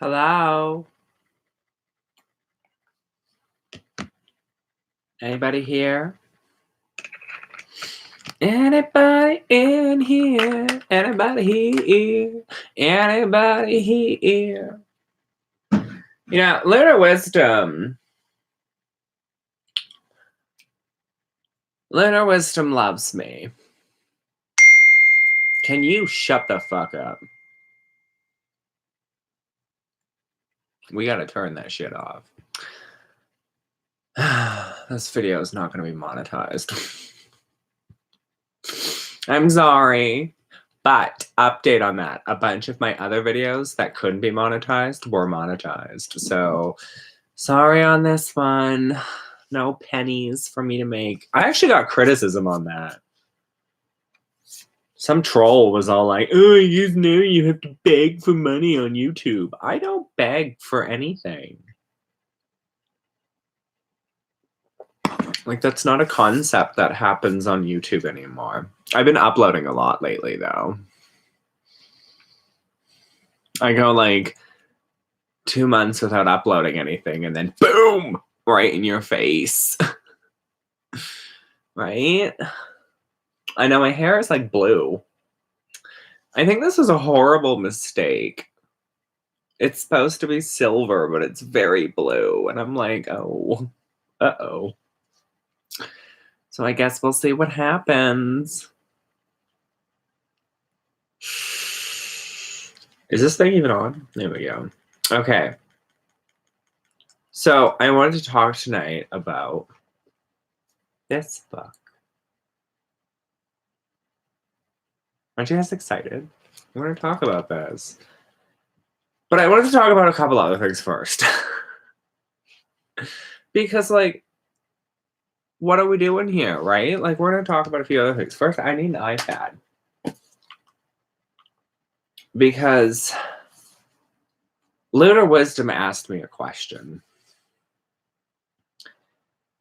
Hello? Anybody here? Anybody in here? Anybody here? Anybody here? You know, Lunar Wisdom. Lunar Wisdom loves me. Can you shut the fuck up? We gotta turn that shit off. This video is not gonna be monetized. I'm sorry. But update on that. A bunch of my other videos that couldn't be monetized were monetized. So sorry on this one. No pennies for me to make. I actually got criticism on that. Some troll was all like, oh, you know you have to beg for money on YouTube. I don't beg for anything. Like, that's not a concept that happens on YouTube anymore. I've been uploading a lot lately, though. I go, like, 2 months without uploading anything, and then boom! Right in your face. Right? I know my hair is, like, blue. I think this was a horrible mistake. It's supposed to be silver, but it's very blue. And I'm like, oh, uh-oh. So I guess we'll see what happens. Is this thing even on? There we go. Okay. So I wanted to talk tonight about this book. Aren't you guys excited? I want to talk about this. But I wanted to talk about a couple other things first. Because, like, what are we doing here, right? Like, we're going to talk about a few other things. First, I need an iPad. Because Lunar Wisdom asked me a question.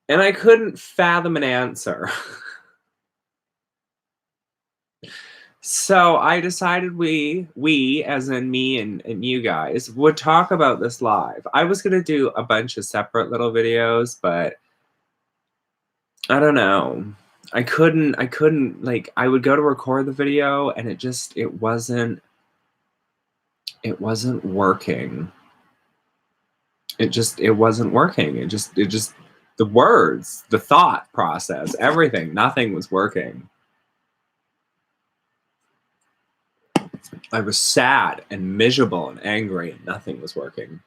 And I couldn't fathom an answer. So I decided we, as in me and you guys, would talk about this live. I was going to do a bunch of separate little videos, but I don't know. I couldn't, like, I would go to record the video and it wasn't working. It wasn't working. It just, the words, the thought process, everything, nothing was working. I was sad and miserable and angry and nothing was working.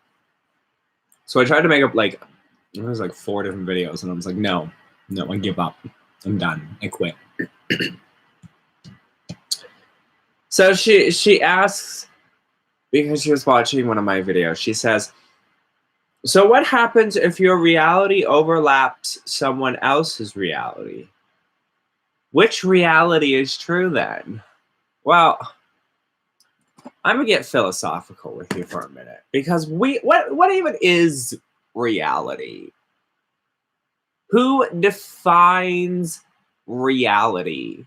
So I tried to make up, like, it was like 4 different videos and I was like, no, I give up. I'm done. I quit. So she asks, because she was watching one of my videos, she says, so what happens if your reality overlaps someone else's reality? Which reality is true then? Well, I'm gonna get philosophical with you for a minute, because what even is reality? Who defines reality?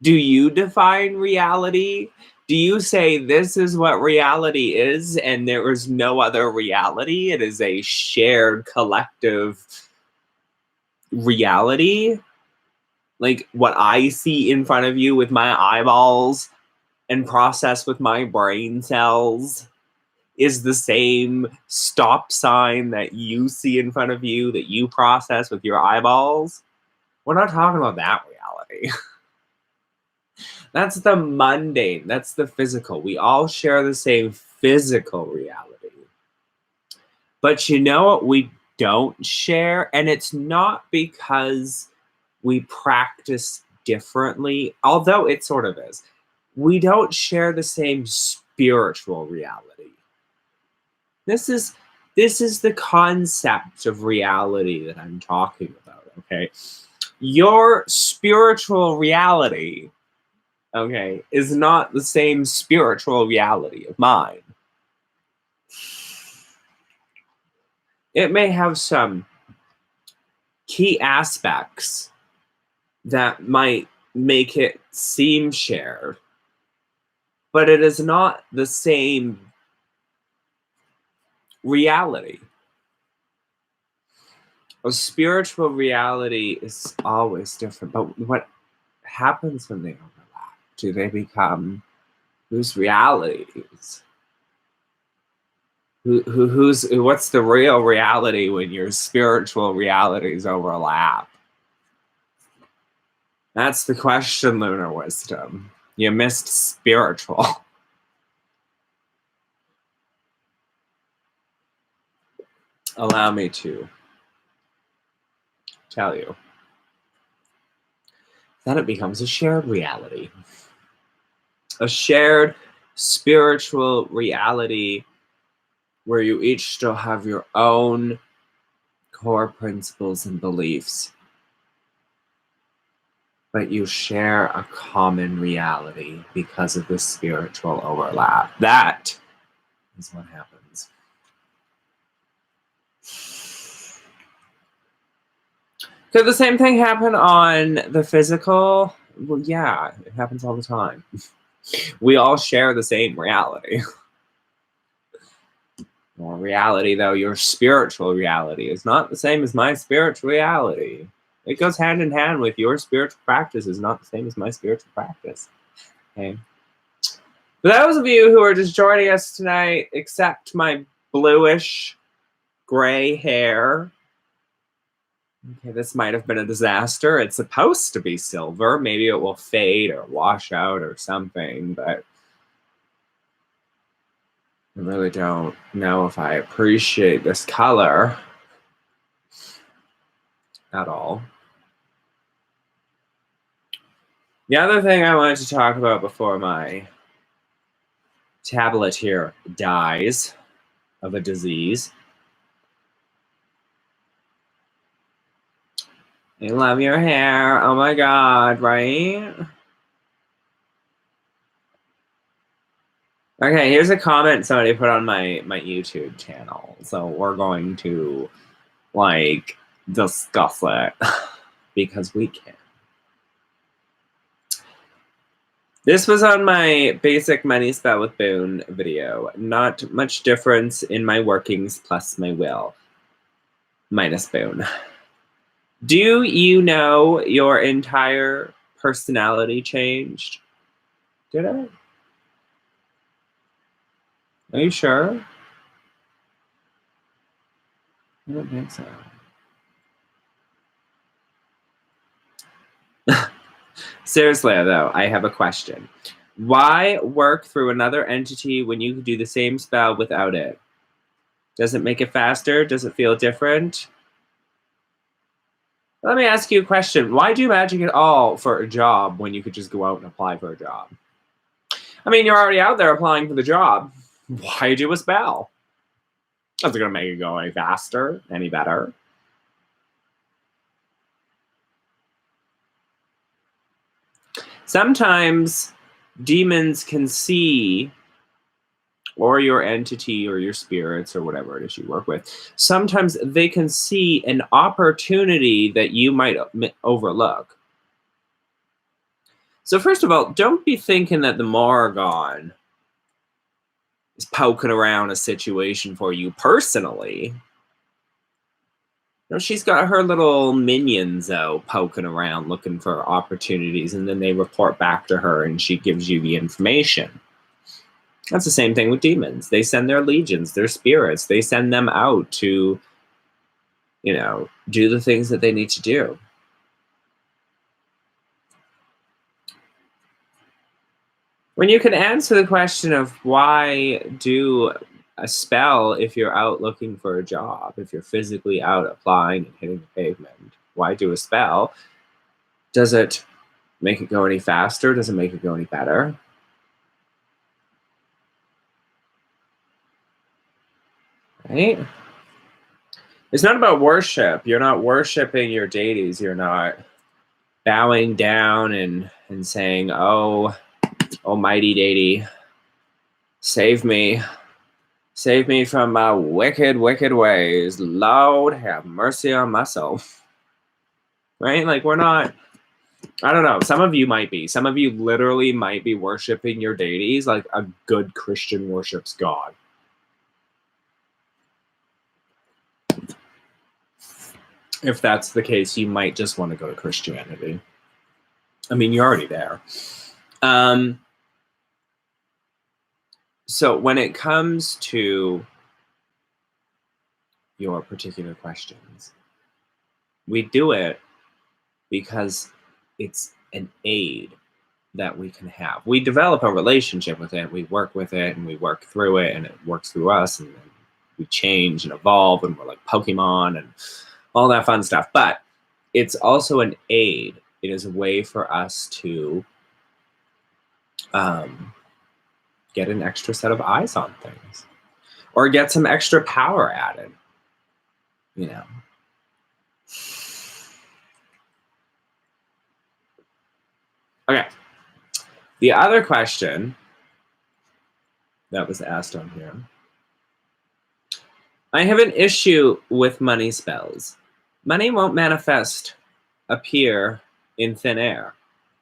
Do you define reality? Do you say this is what reality is and there is no other reality? It is a shared collective reality? Like what I see in front of you with my eyeballs and process with my brain cells is the same stop sign that you see in front of you that you process with your eyeballs? We're not talking about that reality. That's the mundane. That's the physical. We all share the same physical reality. But you know what we don't share? And it's not because we practice differently, although it sort of is. We don't share the same spiritual reality. This is the concept of reality that I'm talking about, okay? Your spiritual reality, okay, is not the same spiritual reality of mine. It may have some key aspects that might make it seem shared, but it is not the same reality. A spiritual reality is always different, but what happens when they overlap? Do they become whose realities? What's the real reality when your spiritual realities overlap? That's the question, Lunar Wisdom. You missed spiritual. Allow me to tell you. Then it becomes a shared reality. A shared spiritual reality where you each still have your own core principles and beliefs, but you share a common reality because of the spiritual overlap. That is what happens. Could the same thing happen on the physical? Well, yeah, it happens all the time. We all share the same reality. Your reality, though, your spiritual reality is not the same as my spiritual reality. It goes hand in hand with your spiritual practice is not the same as my spiritual practice. Okay. For those of you who are just joining us tonight, accept my bluish gray hair. Okay, this might have been a disaster. It's supposed to be silver. Maybe it will fade or wash out or something, but I really don't know if I appreciate this color at all. The other thing I wanted to talk about before my tablet here dies of a disease. I love your hair. Oh my God, right? Okay, here's a comment somebody put on my YouTube channel. So we're going to discuss it because we can. This was on my basic money spell with Boone video. Not much difference in my workings plus my will. Minus Boone. Do you know your entire personality changed? Did it? Are you sure? I don't think so. Seriously, though, I have a question. Why work through another entity when you can do the same spell without it? Does it make it faster? Does it feel different? Let me ask you a question. Why do magic at all for a job when you could just go out and apply for a job? I mean, you're already out there applying for the job. Why do a spell? Is it going to make it go any faster, any better? Sometimes demons can see, or your entity or your spirits or whatever it is you work with, sometimes they can see an opportunity that you might overlook. So first of all, don't be thinking that the Morrigan is poking around a situation for you personally. No, she's got her little minions out poking around looking for opportunities, and then they report back to her and she gives you the information. That's the same thing with demons. They send their legions, their spirits, they send them out to, do the things that they need to do. When you can answer the question of why do a spell if you're out looking for a job, if you're physically out applying and hitting the pavement, why do a spell? Does it make it go any faster? Does it make it go any better? Right? It's not about worship. You're not worshiping your deities. You're not bowing down and saying, oh, almighty deity, save me. Save me from my wicked, wicked ways. Lord, have mercy on my soul. Right? Like, we're not, I don't know. Some of you might be. Some of you literally might be worshiping your deities like a good Christian worships God. If that's the case, you might just want to go to Christianity. I mean, you're already there. So when it comes to your particular questions, we do it because it's an aid that we can have. We develop a relationship with it, we work with it, and we work through it, and it works through us, and we change and evolve, and we're like Pokemon and all that fun stuff. But it's also an aid. It is a way for us to get an extra set of eyes on things, or get some extra power added, you know. Okay. The other question that was asked on here. I have an issue with money spells. Money won't appear in thin air.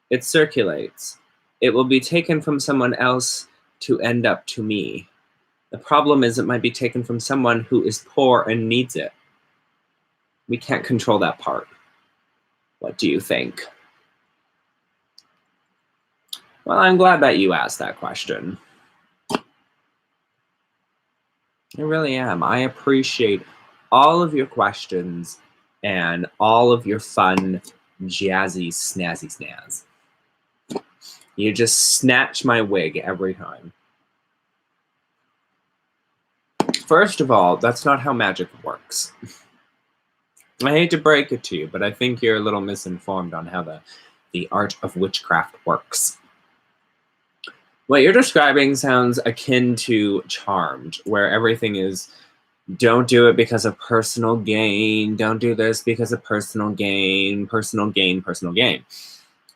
It circulates. It will be taken from someone else to end up to me. The problem is it might be taken from someone who is poor and needs it. We can't control that part. What do you think? Well, I'm glad that you asked that question. I really am. I appreciate all of your questions and all of your fun, jazzy, snazzy snaz. You just snatch my wig every time. First of all, that's not how magic works. I hate to break it to you, but I think you're a little misinformed on how the art of witchcraft works. What you're describing sounds akin to Charmed, where everything is, don't do it because of personal gain, don't do this because of personal gain, personal gain, personal gain.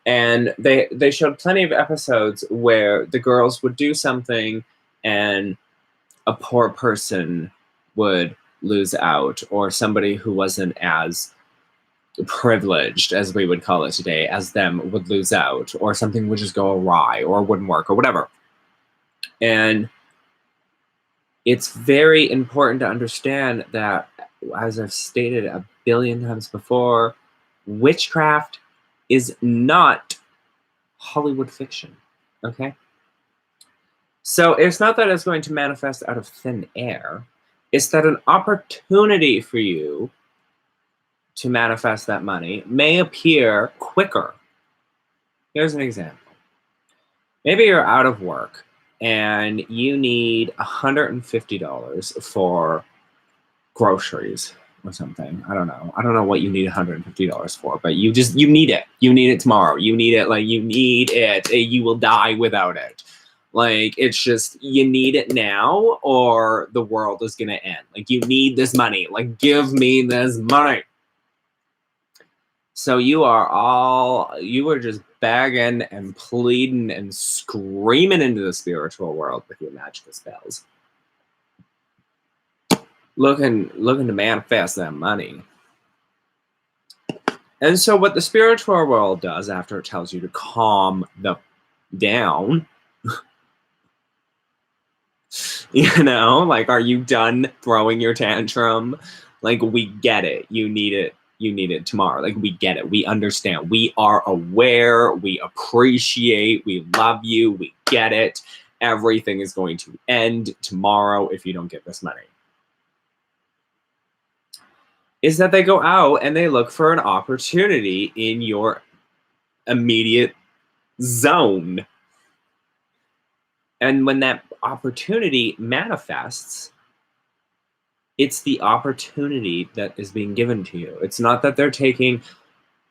And they showed plenty of episodes where the girls would do something and a poor person would lose out, or somebody who wasn't as privileged, as we would call it today, as them would lose out, or something would just go awry or wouldn't work or whatever. And it's very important to understand that, as I've stated a billion times before, witchcraft is not Hollywood fiction, okay? So it's not that it's going to manifest out of thin air. It's that an opportunity for you to manifest that money may appear quicker. Here's an example. Maybe you're out of work and you need $150 for groceries or something. I don't know what you need $150 for, but you need it. You need it tomorrow. You need it, like, you need it. You will die without it. Like, it's just, you need it now or the world is gonna end. Like, you need this money. Like, give me this money. So you are just begging and pleading and screaming into the spiritual world with your magical spells. Looking to manifest that money. And so what the spiritual world does after it tells you to calm down, you know, like, are you done throwing your tantrum? Like, we get it. You need it tomorrow. Like, we get it. We understand. We are aware. We appreciate. We love you. We get it. Everything is going to end tomorrow if you don't get this money. Is that they go out and they look for an opportunity in your immediate zone. And when that opportunity manifests, it's the opportunity that is being given to you. It's not that they're taking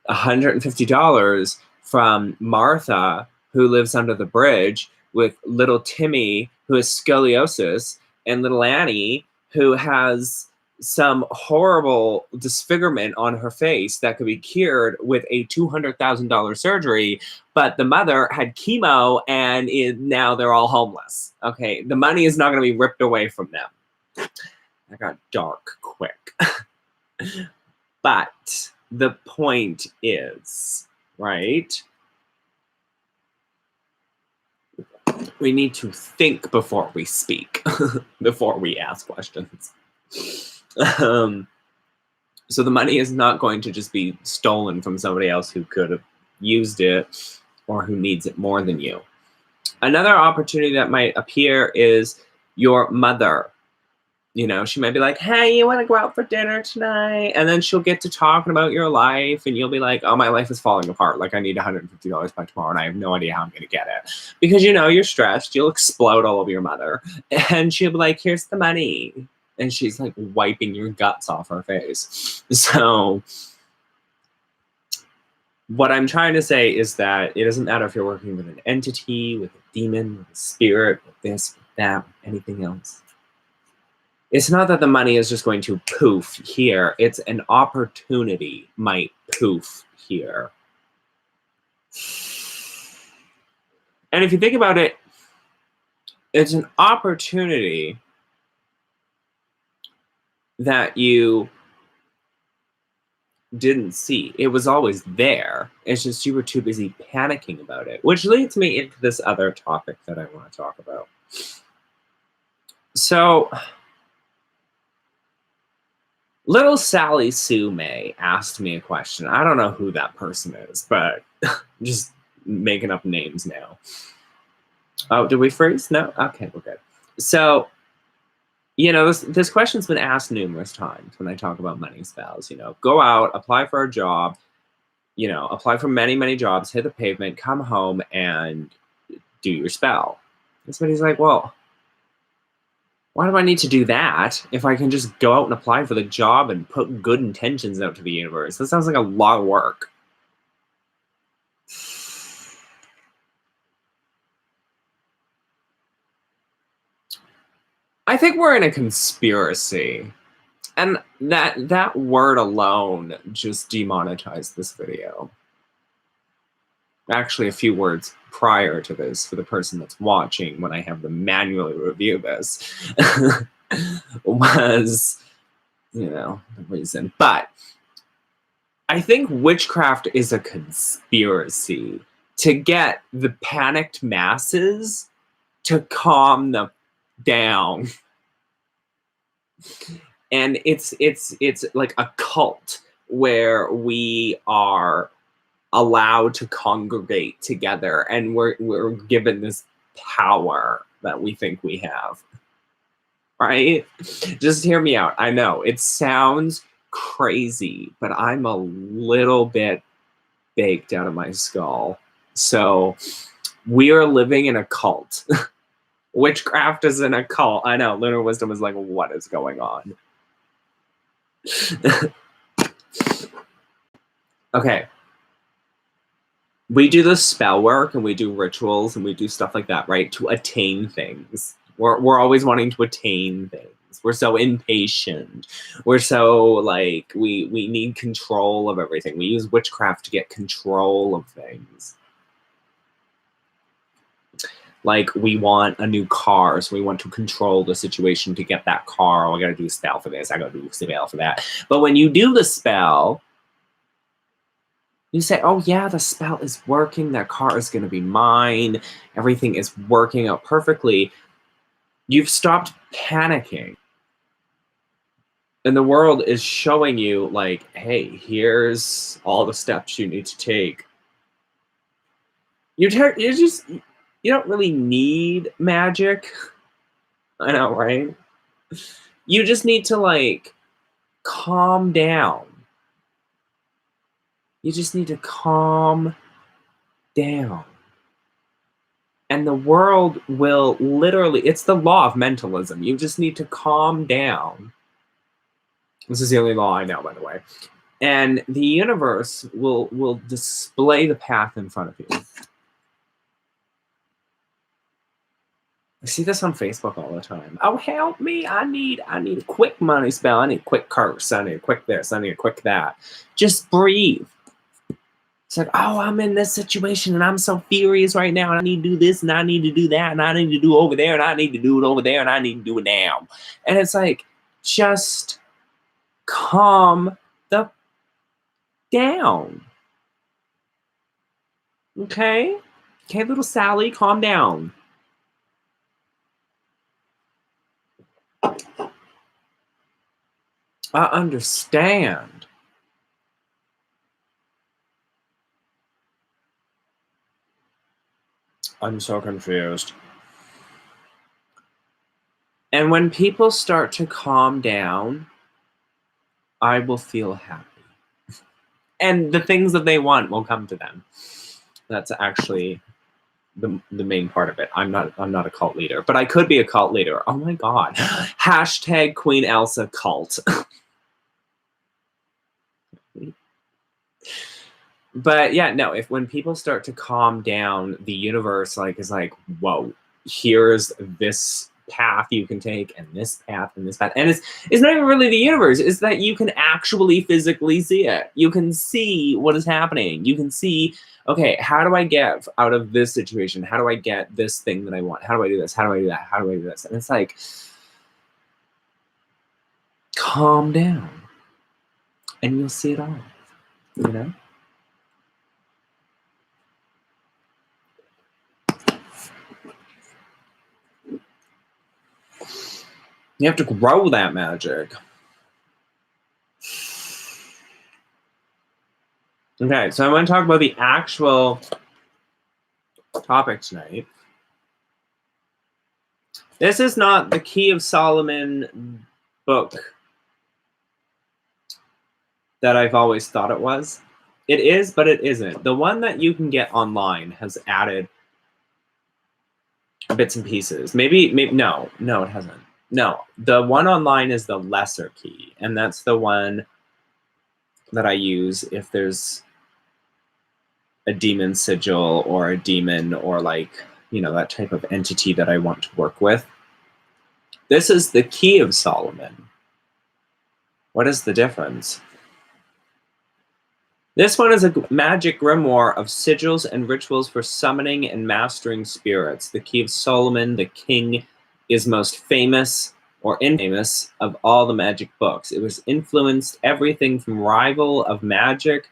$150 from Martha, who lives under the bridge, with little Timmy, who has scoliosis, and little Annie, who has some horrible disfigurement on her face that could be cured with a $200,000 surgery, but the mother had chemo and now they're all homeless. Okay, the money is not going to be ripped away from them. That got dark quick. But the point is, right? We need to think before we speak, before we ask questions. So the money is not going to just be stolen from somebody else who could have used it or who needs it more than you. Another opportunity that might appear is your mother. You know, she might be like, hey, you want to go out for dinner tonight? And then she'll get to talking about your life, and you'll be like, oh, my life is falling apart. Like, I need $150 by tomorrow, and I have no idea how I'm going to get it. Because, you know, you're stressed. You'll explode all over your mother. And she'll be like, here's the money. And she's like wiping your guts off her face. So what I'm trying to say is that it doesn't matter if you're working with an entity, with a demon, with a spirit, with this, with that, with anything else. It's not that the money is just going to poof here. It's an opportunity might poof here. And if you think about it, it's an opportunity that you didn't see. It was always there. It's just you were too busy panicking about it, which leads me into this other topic that I want to talk about. So, little Sally Sue May asked me a question. I don't know who that person is, but I'm just making up names now. Oh, did we freeze? No? Okay, we're good. So, you know, this question's been asked numerous times when I talk about money spells. You know, go out, apply for a job, you know, apply for many, many jobs, hit the pavement, come home, and do your spell. And somebody's like, well, why do I need to do that if I can just go out and apply for the job and put good intentions out to the universe? That sounds like a lot of work. I think we're in a conspiracy. And that word alone just demonetized this video. Actually, a few words prior to this for the person that's watching when I have them manually review this was, you know, the reason. But I think witchcraft is a conspiracy to get the panicked masses to calm them down. And it's like a cult where we are allowed to congregate together, and we're given this power that we think we have. Right? Just hear me out. I know it sounds crazy, but I'm a little bit baked out of my skull. So we are living in a cult. Witchcraft is in a cult. I know. Lunar Wisdom is like, what is going on? Okay. We do the spell work and we do rituals and we do stuff like that, right? To attain things. We're always wanting to attain things. We're so impatient. We're so like we need control of everything. We use witchcraft to get control of things. Like we want a new car, so we want to control the situation to get that car. Oh, I gotta do a spell for this. I gotta do a spell for that. But when you do the spell, you say, oh yeah, the spell is working. That car is gonna be mine. Everything is working out perfectly. You've stopped panicking. And the world is showing you like, hey, here's all the steps you need to take. You don't really need magic. I know, right? You just need to like calm down. You just need to calm down. And the world will literally, it's the law of mentalism. You just need to calm down. This is the only law I know, by the way. And the universe will display the path in front of you. I see this on Facebook all the time. Oh, help me. I need a quick money spell. I need a quick curse. I need a quick this. I need a quick that. Just breathe. It's like, oh, I'm in this situation and I'm so furious right now. And I need to do this and I need to do that and I need to do over there and I need to do it over there and I need to do it now. And it's like, just calm the down. Okay? Okay, little Sally, calm down. I understand. I'm so confused. And when people start to calm down, I will feel happy. And the things that they want will come to them. That's actually the main part of it. I'm not a cult leader, but I could be a cult leader. Oh my god. Hashtag Queen Elsa cult. But yeah, no, when people start to calm down, the universe is like, whoa, here's this path you can take, and this path, and this path. And it's not even really the universe, it's that you can actually physically see it. You can see what is happening. You can see, okay, how do I get out of this situation? How do I get this thing that I want? How do I do this? How do I do that? How do I do this? And it's like, calm down, and you'll see it all, you know? You have to grow that magic. Okay, so I want to talk about the actual topic tonight. This is not the Key of Solomon book that I've always thought it was. It is, but it isn't. The one that you can get online has added bits and pieces. Maybe no, it hasn't. No, the one online is the lesser key, and that's the one that I use if there's a demon sigil or a demon or that type of entity that I want to work with. This is the Key of Solomon. What is the difference? This one is a magic grimoire of sigils and rituals for summoning and mastering spirits. The Key of Solomon, the king, is most famous or infamous of all the magic books. It was influenced everything from revival of magic,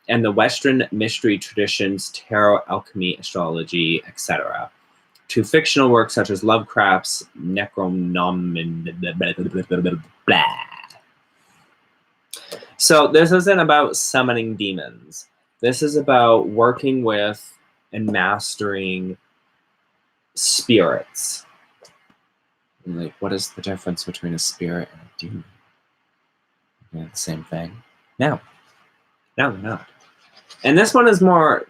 and the Western mystery traditions, tarot, alchemy, astrology, etc., to fictional works such as Lovecraft's Necronomicon. So this isn't about summoning demons. This is about working with and mastering spirits. And what is the difference between a spirit and a demon? They're the same thing. No, they're not. And this one is more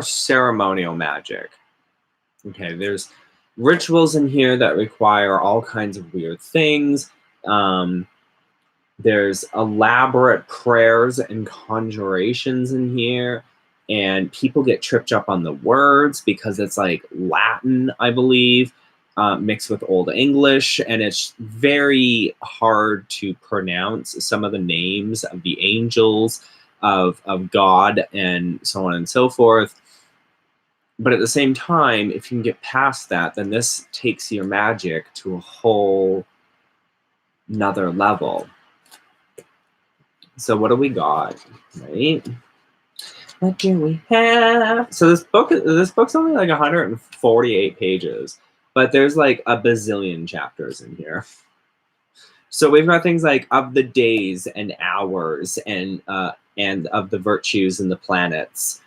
ceremonial magic. Okay, there's rituals in here that require all kinds of weird things. There's elaborate prayers and conjurations in here, and people get tripped up on the words because it's Latin, I believe, mixed with Old English, and it's very hard to pronounce some of the names of the angels, of God, and so on and so forth. But at the same time, if you can get past that, then this takes your magic to a whole another level. So what do we got, right? What do we have? So this book's only 148 pages, but there's a bazillion chapters in here. So we've got things like of the days and hours and of the virtues and the planets.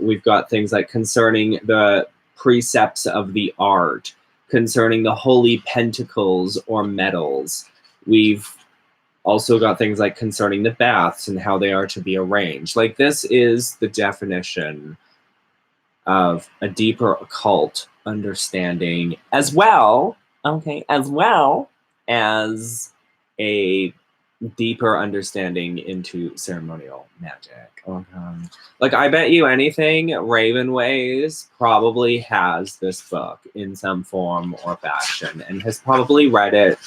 We've got things like concerning the precepts of the art, concerning the holy pentacles or metals. We've also got things like concerning the baths and how they are to be arranged. This is the definition of a deeper occult understanding, as well as a deeper understanding into ceremonial magic. I bet you anything, Ravenways probably has this book in some form or fashion and has probably read it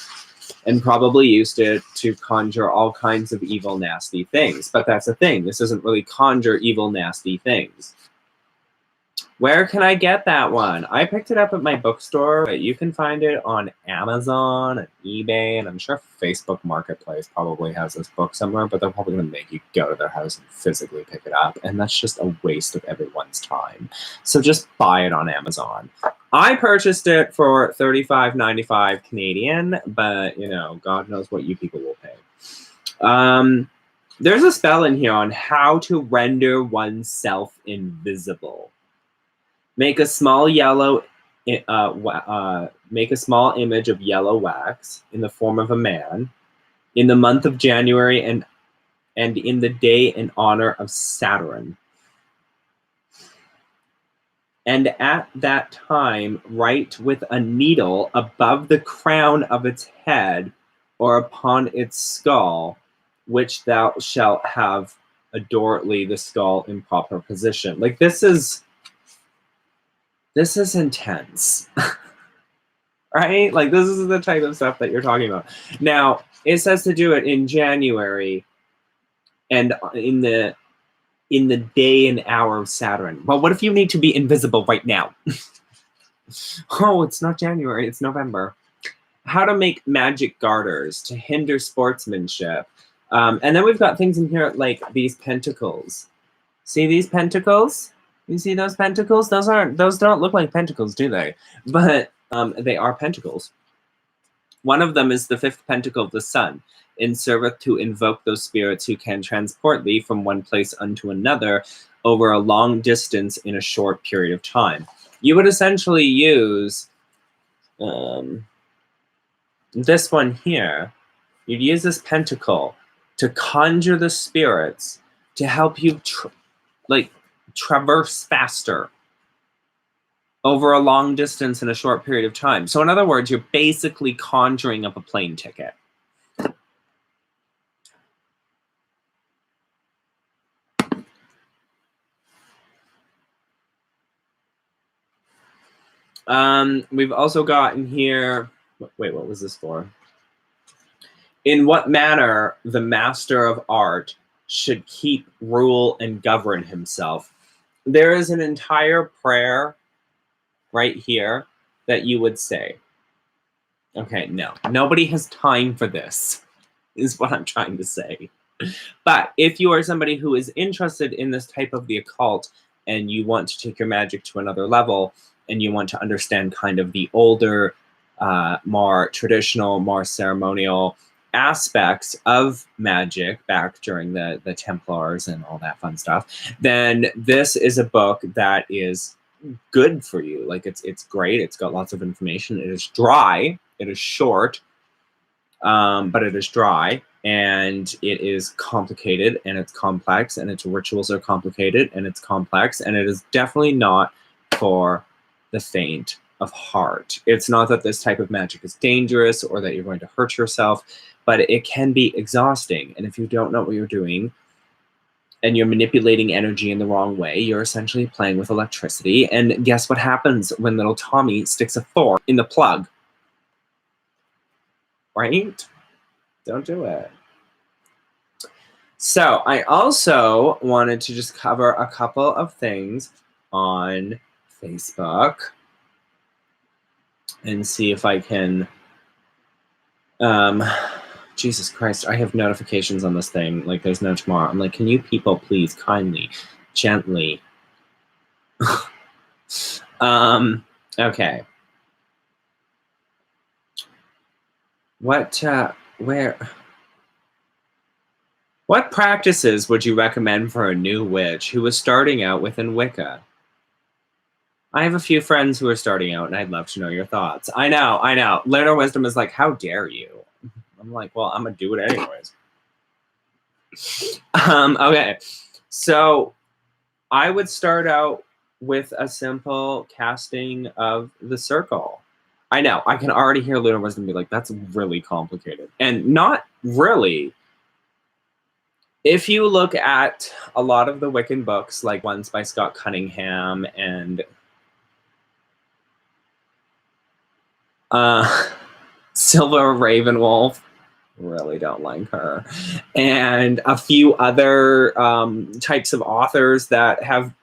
and probably used it to conjure all kinds of evil, nasty things. But that's the thing. This doesn't really conjure evil, nasty things. Where can I get that one? I picked it up at my bookstore, but you can find it on Amazon and eBay, and I'm sure Facebook Marketplace probably has this book somewhere, but they're probably going to make you go to their house and physically pick it up, and that's just a waste of everyone's time. So just buy it on Amazon. I purchased it for $35.95 Canadian, but, God knows what you people will pay. There's a spell in here on how to render oneself invisible. Make a small image of yellow wax in the form of a man in the month of January and in the day in honor of Saturn. And at that time, write with a needle above the crown of its head or upon its skull, which thou shalt have adroitly the skull in proper position. Like, this is intense. Right? Like, this is the type of stuff that you're talking about. Now, it says to do it in January and in the day and hour of Saturn. Well, what if you need to be invisible right now? Oh, it's not January, it's November. How to make magic garters to hinder sportsmanship. And then we've got things in here like these pentacles. See these pentacles? You see those pentacles? Those don't look like pentacles, do they? But they are pentacles. One of them is the fifth pentacle of the sun, in serveth to invoke those spirits who can transport thee from one place unto another over a long distance in a short period of time. You would essentially use this one here. You'd use this pentacle to conjure the spirits to help you traverse faster over a long distance in a short period of time. So in other words, you're basically conjuring up a plane ticket. We've also got in here, wait, what was this for? In what manner the master of art should keep, rule, and govern himself. There is an entire prayer right here that you would say. Okay, no, nobody has time for this, is what I'm trying to say. But if you are somebody who is interested in this type of the occult and you want to take your magic to another level and you want to understand kind of the older, more traditional, more ceremonial aspects of magic back during the Templars and all that fun stuff, then this is a book that is good for you. Like, it's great. It's got lots of information. It is dry. It is short, but it is dry, and it is complicated, and it's complex, and its rituals are complicated, and it's complex, and it is definitely not for the faint of heart. It's not that this type of magic is dangerous or that you're going to hurt yourself, but it can be exhausting. And if you don't know what you're doing and you're manipulating energy in the wrong way, you're essentially playing with electricity. And guess what happens when little Tommy sticks a fork in the plug? Right? Don't do it. So I also wanted to just cover a couple of things on Facebook and see if I can, Jesus Christ, I have notifications on this thing like there's no tomorrow. I'm like, can you people please kindly, gently? Okay. What practices would you recommend for a new witch who is starting out within Wicca? I have a few friends who are starting out, and I'd love to know your thoughts. I know. Lunar Wisdom is like, how dare you? I'm like, well, I'm going to do it anyways. Okay, so I would start out with a simple casting of the circle. I know, I can already hear Lunar Wisdom be like, that's really complicated. And not really. If you look at a lot of the Wiccan books, like ones by Scott Cunningham and Silver Ravenwolf, really don't like her, and a few other types of authors that have,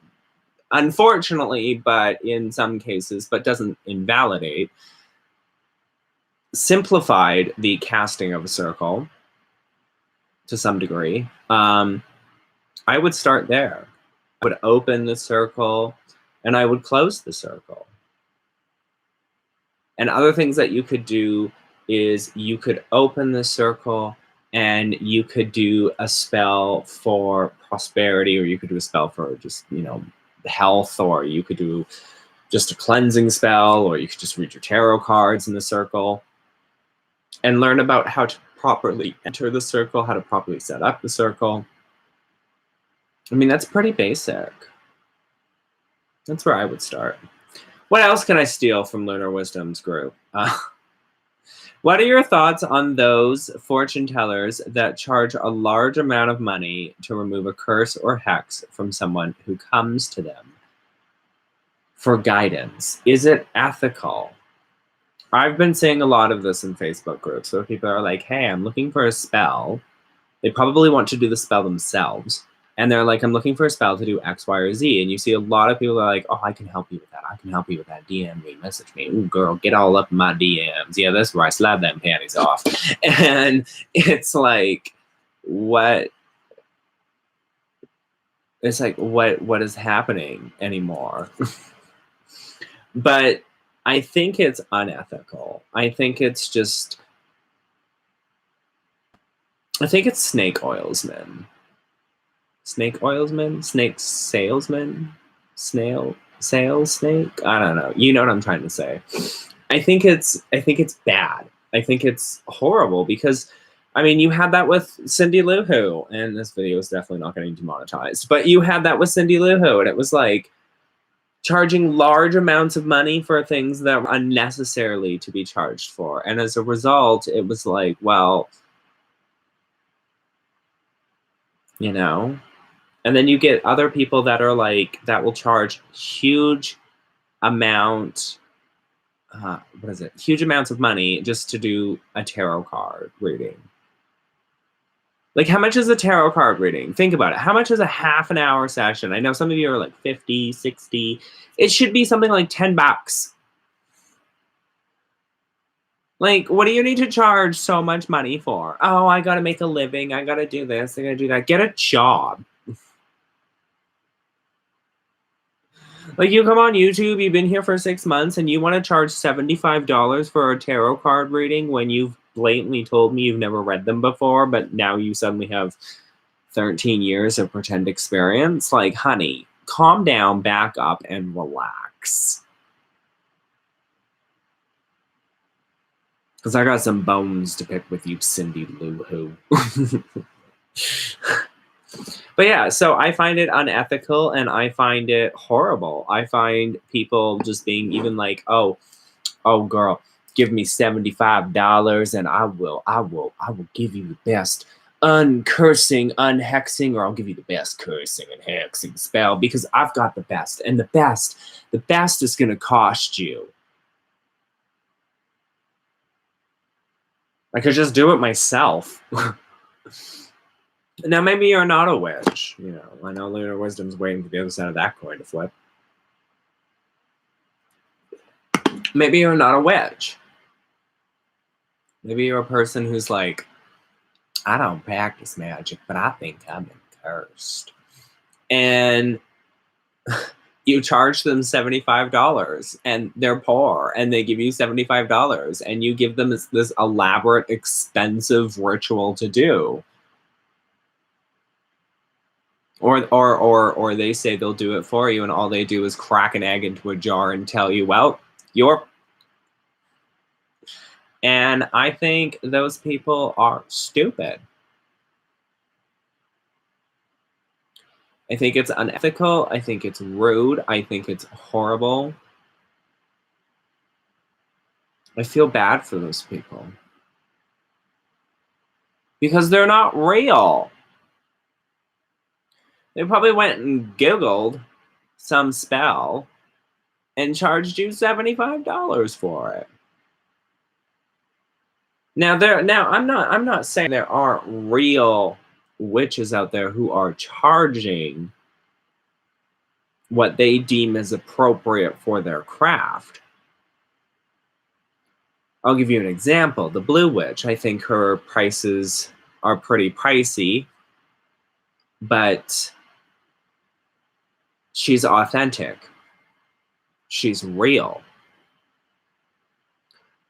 unfortunately, but in some cases, but doesn't invalidate, simplified the casting of a circle to some degree. I would start there. I would open the circle and I would close the circle. And other things that you could do is you could open the circle and you could do a spell for prosperity, or you could do a spell for just, health, or you could do just a cleansing spell, or you could just read your tarot cards in the circle and learn about how to properly enter the circle, how to properly set up the circle. I mean, that's pretty basic. That's where I would start. What else can I steal from Lunar Wisdom's group? What are your thoughts on those fortune tellers that charge a large amount of money to remove a curse or hex from someone who comes to them for guidance? Is it ethical? I've been seeing a lot of this in Facebook groups where people are like, hey, I'm looking for a spell. They probably want to do the spell themselves. And they're like, I'm looking for a spell to do X, Y, or Z. And you see a lot of people that are like, oh, I can help you with that. I can help you with that. DM me, message me. Ooh, girl, get all up in my DMs. Yeah, that's where I slap them panties off. And it's like, what? It's like, what is happening anymore? But I think it's unethical. I think it's snake oilsmen. Snake oilsman? Snake salesman? Sales snake? I don't know. You know what I'm trying to say. I think it's bad. I think it's horrible because, I mean, you had that with Cindy Lou Who, and this video is definitely not getting demonetized, but you had that with Cindy Lou Who, and it was like charging large amounts of money for things that were unnecessarily to be charged for. And as a result, it was like, well, and then you get other people that are like, that will charge huge amounts of money just to do a tarot card reading. Like, how much is a tarot card reading? Think about it. How much is a half an hour session? I know some of you are like 50, 60. It should be something like $10. Like, what do you need to charge so much money for? Oh, I gotta make a living. I gotta do this. I gotta do that. Get a job. Like, you come on YouTube, you've been here for 6 months, and you want to charge $75 for a tarot card reading when you've blatantly told me you've never read them before, but now you suddenly have 13 years of pretend experience? Like, honey, calm down, back up, and relax. Because I got some bones to pick with you, Cindy Lou Who. But yeah, so I find it unethical and I find it horrible. I find people just being even like, oh girl, give me $75 and I will give you the best uncursing, unhexing, or I'll give you the best cursing and hexing spell because I've got the best. And the best is gonna cost you. I could just do it myself. Now, maybe you're not a witch. I know Lunar Wisdom's waiting for the other side of that coin to flip. Maybe you're not a witch. Maybe you're a person who's like, I don't practice magic, but I think I'm cursed. And you charge them $75 and they're poor and they give you $75 and you give them this elaborate, expensive ritual to do. Or they say they'll do it for you and all they do is crack an egg into a jar and tell you, well, and I think those people are stupid. I think it's unethical. I think it's rude. I think it's horrible. I feel bad for those people. Because they're not real. They probably went and Googled some spell and charged you $75 for it. Now I'm not saying there aren't real witches out there who are charging what they deem as appropriate for their craft. I'll give you an example. The Blue Witch, I think her prices are pretty pricey, but she's authentic. She's real.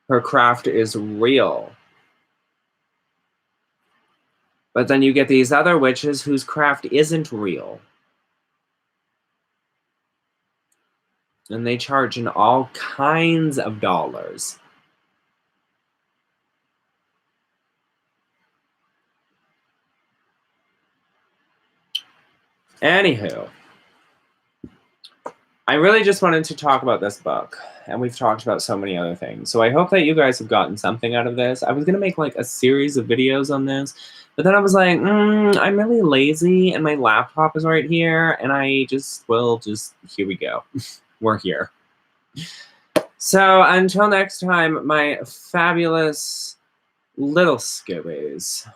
Her craft is real. But then you get these other witches whose craft isn't real. And they charge in all kinds of dollars. Anywho, I really just wanted to talk about this book, and we've talked about so many other things. So I hope that you guys have gotten something out of this. I was going to make like a series of videos on this, but then I was like, I'm really lazy, and my laptop is right here, and here we go. We're here. So until next time, my fabulous little Scoobies.